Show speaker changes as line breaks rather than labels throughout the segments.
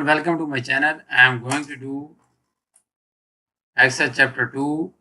welcome to my channel. I am going to do Excel chapter 2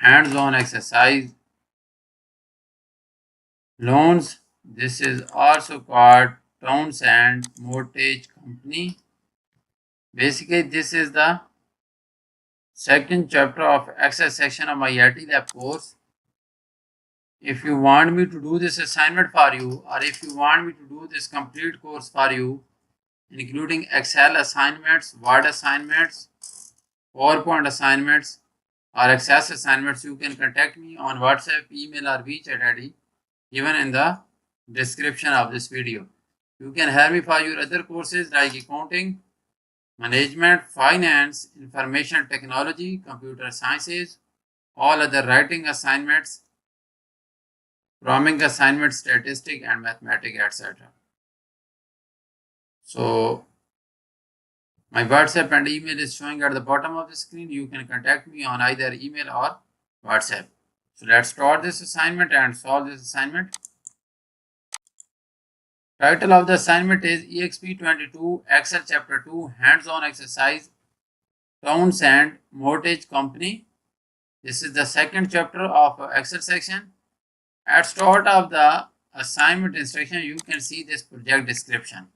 hands-on exercise loans. This is also called Townsend Mortgage Company. Basically, this is the second chapter of Excel section of my IT lab course. If you want me to do this assignment for you, or if you want me to do this complete course for you, including Excel assignments, Word assignments, PowerPoint assignments, or Access assignments, you can contact me on WhatsApp, email, or WeChat ID given in the description of this video. You can hire me for your other courses like accounting, management, finance, information technology, computer sciences, all other writing assignments, programming assignments, statistics, and mathematics, etc. So my WhatsApp and email is showing at the bottom of the screen. You can contact me on either email or WhatsApp. So let's start this assignment and solve this assignment. Title of the assignment is EXP22 Excel Chapter 2 Hands-on Exercise Townsend Mortgage Company. This is the second chapter of Excel section. At start of the assignment instruction, you can see this project description.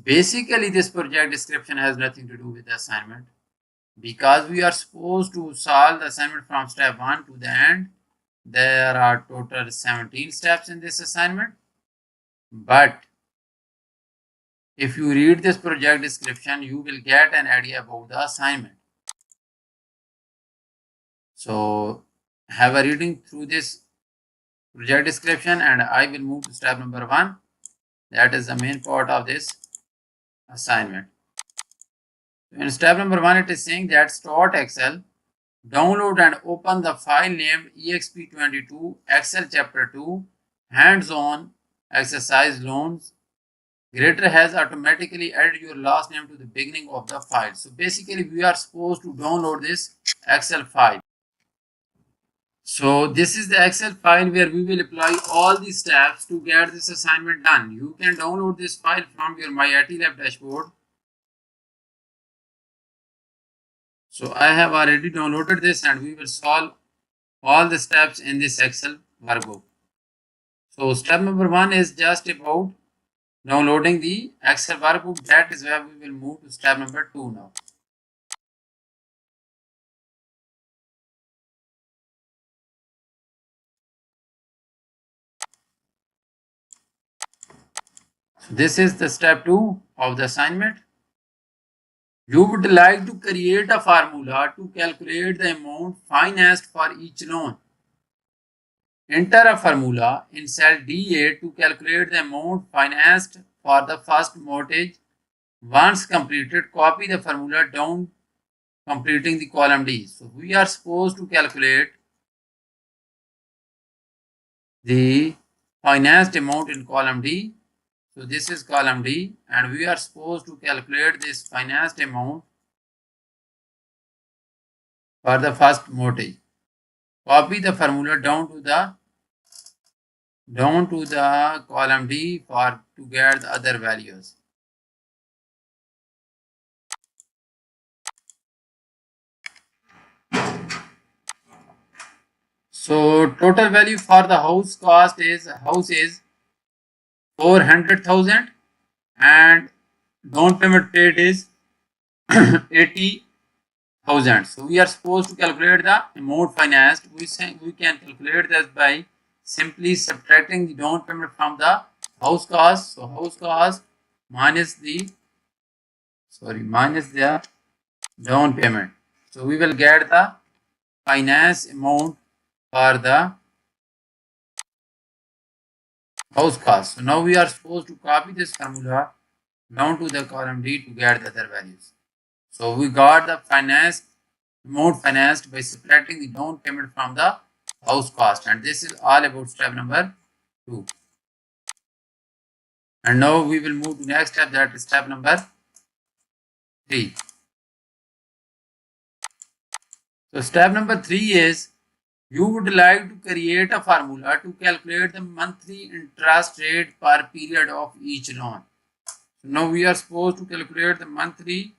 Basically, this project description has nothing to do with the assignment because we are supposed to solve the assignment from step 1 to the end. There are total 17 steps in this assignment. But if you read this project description, you will get an idea about the assignment. So have a reading through this project description and I will move to step number 1. That is the main part of this assignment. In step number 1, it is saying that start Excel, download and open the file named EXP22 Excel Chapter 2 Hands-on Exercise Loans. Grader has automatically added your last name to the beginning of the file. So basically, we are supposed to download this Excel file. So this is the Excel file where we will apply all the steps to get this assignment done. You can download this file from your My IT Lab dashboard. So I have already downloaded this and we will solve all the steps in this Excel workbook. So step number 1 is just about downloading the Excel workbook. That is where we will move to step number 2 now. So this is the step 2 of the assignment. You would like to create a formula to calculate the amount financed for each loan. Enter a formula in cell D8 to calculate the amount financed for the first mortgage. Once completed, copy the formula down, completing the column D. So we are supposed to calculate the financed amount in column D. So this is column D and we are supposed to calculate this financed amount for the first mortgage. Copy the formula down to the column D to get the other values. So total value for the house is 400,000 and down payment paid is 80,000. So we are supposed to calculate the amount financed. We can calculate this by simply subtracting the down payment from the house cost. So house cost minus the down payment. So we will get the finance amount for the house cost. So now we are supposed to copy this formula down to the column D to get the other values. So we got the amount financed by subtracting the down payment from the house cost, and this is all about step number 2. And now we will move to next step, that is step number 3. So step number 3 is you would like to create a formula to calculate the monthly interest rate per period of each loan. So now we are supposed to calculate the monthly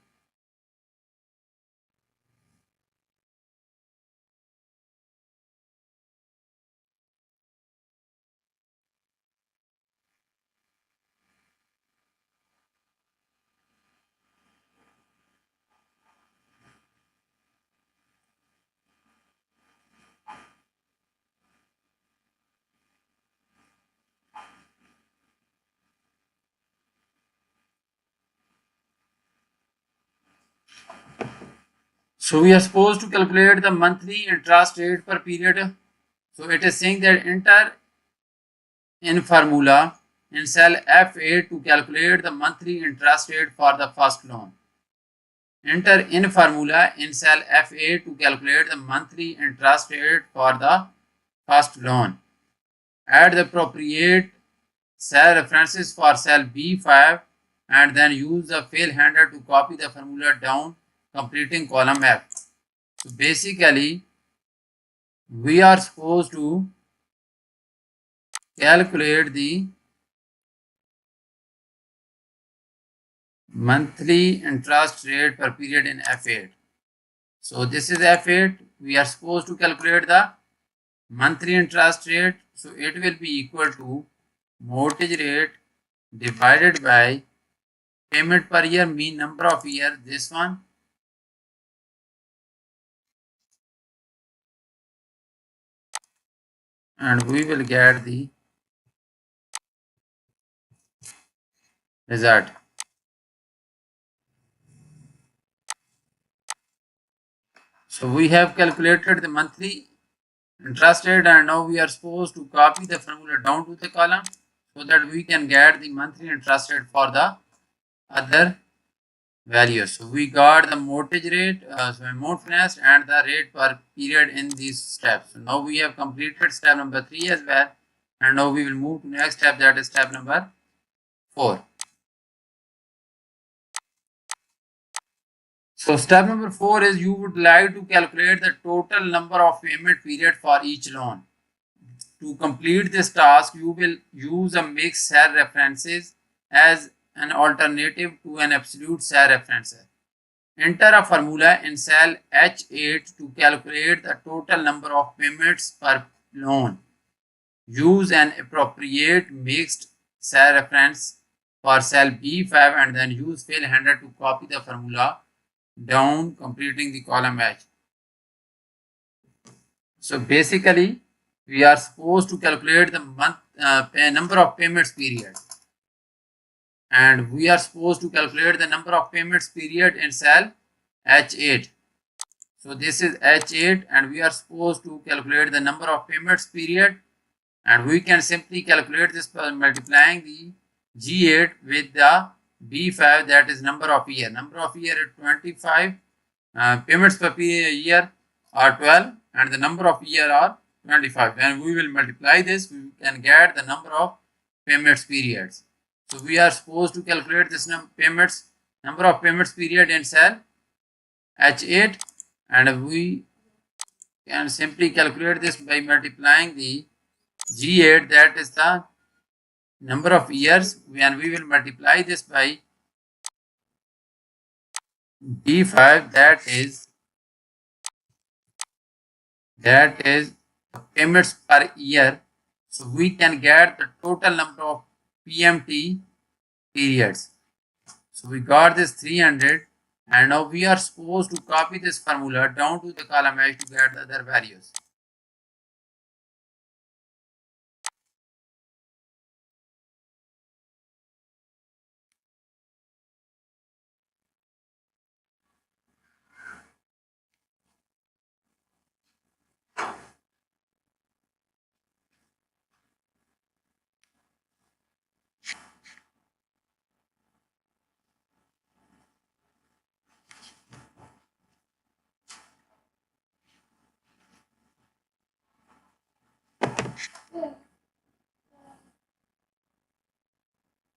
So we are supposed to calculate the monthly interest rate per period. So it is saying that enter in formula in cell F8 to calculate the monthly interest rate for the first loan. Enter in formula in cell F8 to calculate the monthly interest rate for the first loan. Add the appropriate cell references for cell B5 and then use the fill handle to copy the formula down, completing column F. So basically, we are supposed to calculate the monthly interest rate per period in F8. So this is F8. We are supposed to calculate the monthly interest rate. So it will be equal to mortgage rate divided by payment per year, mean number of years, this one, and we will get the result. So we have calculated the monthly interest rate and now we are supposed to copy the formula down to the column so that we can get the monthly interest rate for the other values. So we got the mortgage rate, so amount financed and the rate per period in these steps. So now we have completed step number 3 as well, and now we will move to next step, that is step number 4. So step number 4 is you would like to calculate the total number of payment period for each loan. To complete this task, you will use a mixed cell references as an alternative to an absolute cell reference. Enter a formula in cell H8 to calculate the total number of payments per loan. Use an appropriate mixed cell reference for cell B5 and then use fill handle to copy the formula down, completing the column H. So basically, we are supposed to calculate the number of payments period, and we are supposed to calculate the number of payments period in cell H8. So this is H8 and we are supposed to calculate the number of payments period, and we can simply calculate this by multiplying the G8 with the B5, that is number of year. Number of year is 25, payments per year are 12 and the number of year are 25. When we will multiply this, we can get the number of payments periods. So we are supposed to calculate this number of payments period in cell H8, and we can simply calculate this by multiplying the G8, that is the number of years, and we will multiply this by B5, that is payments per year. So we can get the total number of PMT periods. So we got this 300, and now we are supposed to copy this formula down to the column H to get the other values.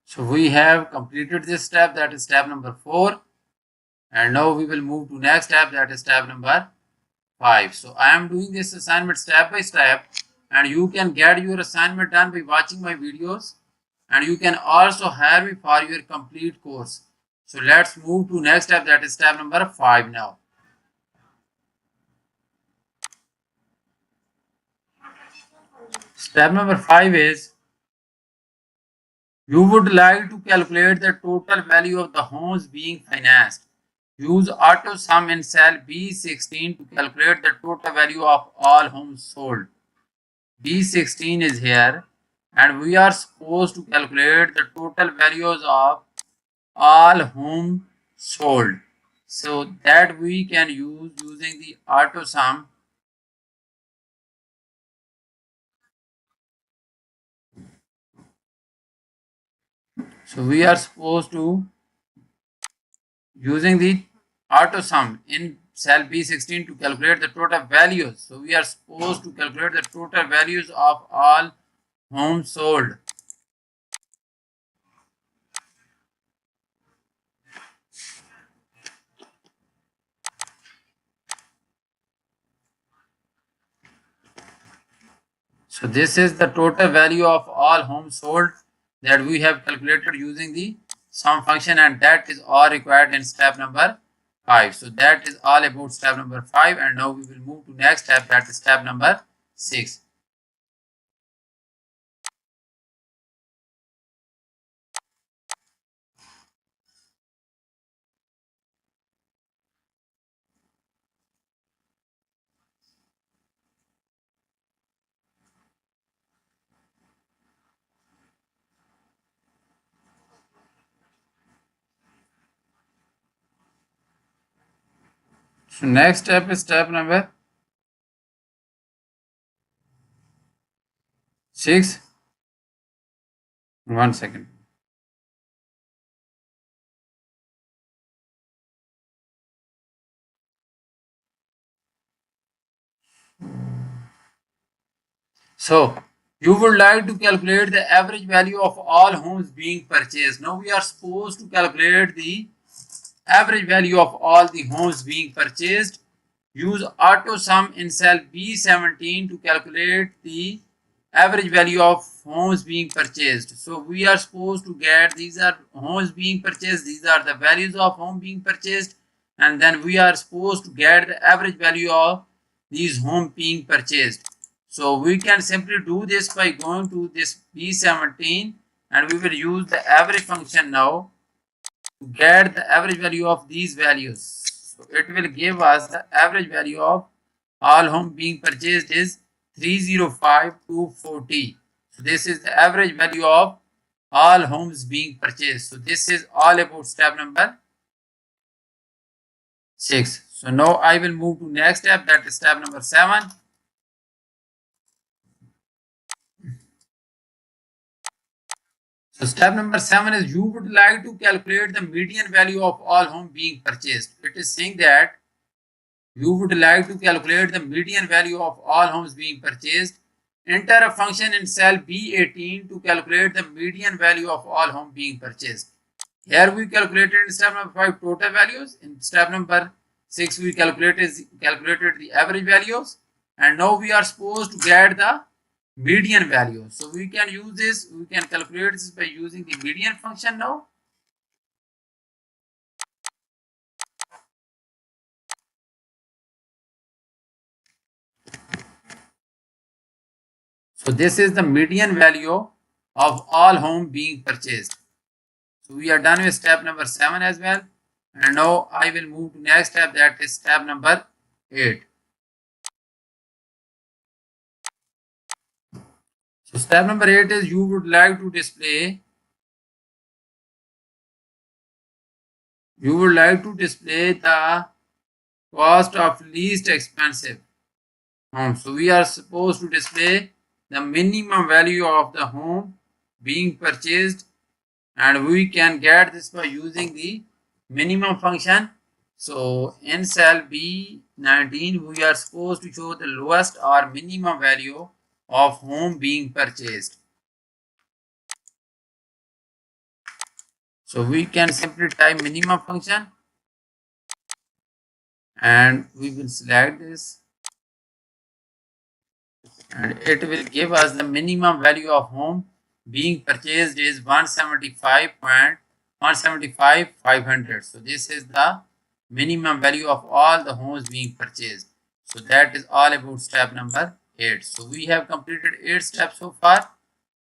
So we have completed this step, that is step number 4, and now we will move to next step, that is step number 5. So I am doing this assignment step by step, and you can get your assignment done by watching my videos. and you can also hire me for your complete course. So let's move to next step, that is step number 5 now. Step number 5 is you would like to calculate the total value of the homes being financed. Use auto sum in cell B16 to calculate the total value of all homes sold. B16 is here and we are supposed to calculate the total values of all homes sold. So that we can use using the auto sum. So we are supposed to using the auto sum in cell B16 to calculate the total values. So we are supposed to calculate the total values of all homes sold. So this is the total value of all homes sold that we have calculated using the sum function, and that is all required in step number 5. So that is all about step number 5, and now we will move to next step, that is step number 6. So next step is step number 6. 1 second. So you would like to calculate the average value of all homes being purchased. Now we are supposed to calculate the average value of all the homes being purchased. Use auto sum in cell B17 to calculate the average value of homes being purchased. So we are supposed to get these are homes being purchased, these are the values of home being purchased, and then we are supposed to get the average value of these home being purchased. So we can simply do this by going to this B17 and we will use the average function now to get the average value of these values. So it will give us the average value of all home being purchased is 305,240. So this is the average value of all homes being purchased. So this is all about step number 6. So now I will move to next step, that is step number 7. So step number 7 is you would like to calculate the median value of all home being purchased. It is saying that you would like to calculate the median value of all homes being purchased. Enter a function in cell B18 to calculate the median value of all homes being purchased. Here we calculated in step number 5 total values. In step number 6 we calculated the average values, and now we are supposed to get the median value. So we can use this, we can calculate this by using the median function now. So this is the median value of all home being purchased. So we are done with step number 7 as well, and now I will move to next step, that is step number 8. So step number 8 is you would like to display the cost of least expensive home. So we are supposed to display the minimum value of the home being purchased, and we can get this by using the minimum function. So in cell B19 we are supposed to show the lowest or minimum value of home being purchased. So we can simply type minimum function and we will select this, and it will give us the minimum value of home being purchased is 175,500. So this is the minimum value of all the homes being purchased. So that is all about step number 8. So we have completed 8 steps so far.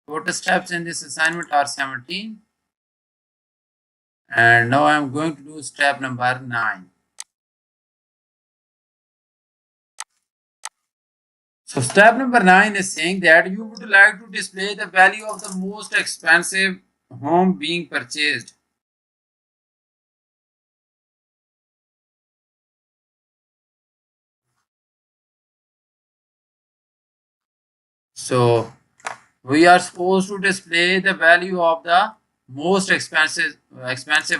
Total steps in this assignment are 17. And now I am going to do step number 9. So step number 9 is saying that you would like to display the value of the most expensive home being purchased. So we are supposed to display the value of the most expensive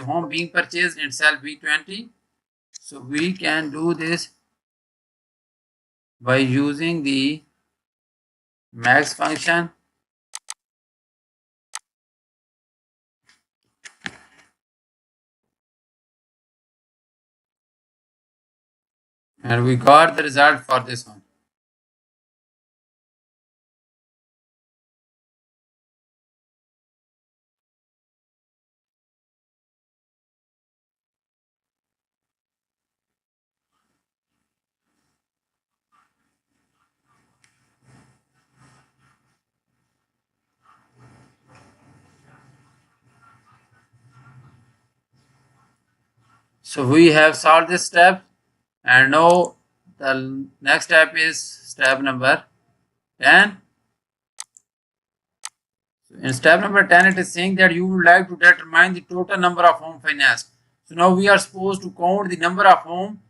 home being purchased in cell B20. So we can do this by using the max function. And we got the result for this one. So we have solved this step, and now the next step is step number 10. In step number 10, it is saying that you would like to determine the total number of home financed. So now we are supposed to count the number of home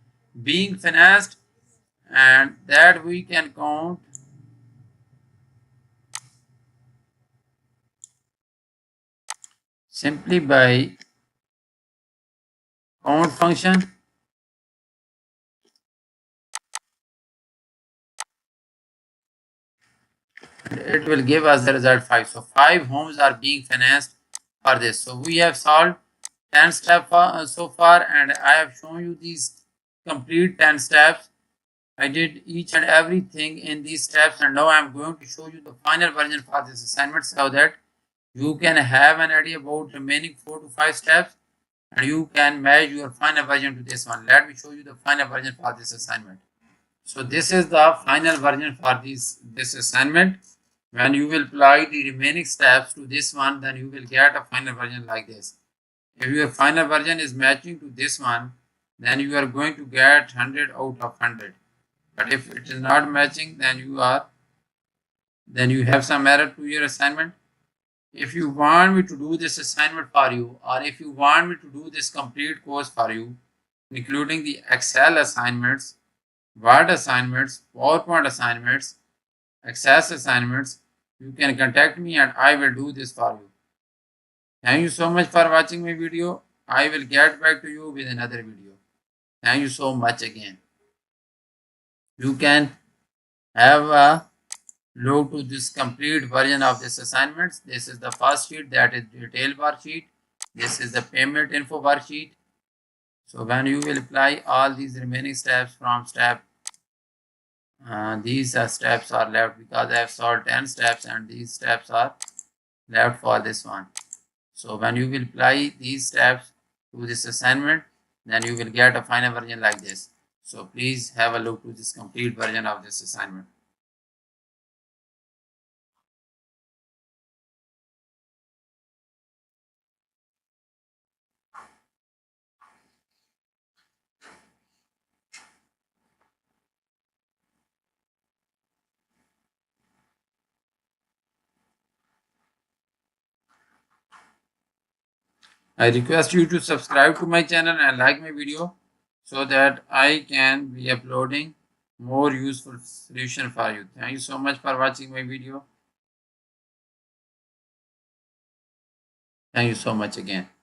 being financed, and that we can count simply by count function. It will give us the result 5. So 5 homes are being financed for this. So we have solved 10 steps so far, and I have shown you these complete 10 steps. I did each and everything in these steps, and now I am going to show you the final version for this assignment so that you can have an idea about remaining 4 to 5 steps, and you can match your final version to this one. Let me show you the final version for this assignment. So this is the final version for this assignment. When you will apply the remaining steps to this one, then you will get a final version like this. If your final version is matching to this one, then you are going to get 100 out of 100. But if it is not matching, then you have some error to your assignment. If you want me to do this assignment for you, or if you want me to do this complete course for you, including the Excel assignments, Word assignments, PowerPoint assignments, Access assignments, you can contact me and I will do this for you. Thank you so much for watching my video. I will get back to you with another video. Thank you so much again. You can have a look to this complete version of this assignments. This is the first sheet, that is detail worksheet. This is the payment info worksheet. So when you will apply all these remaining steps from step, these steps are left because I have solved 10 steps and these steps are left for this one. So when you will apply these steps to this assignment, then you will get a final version like this. So please have a look to this complete version of this assignment. I request you to subscribe to my channel and like my video so that I can be uploading more useful solution for you. Thank you so much for watching my video. Thank you so much again.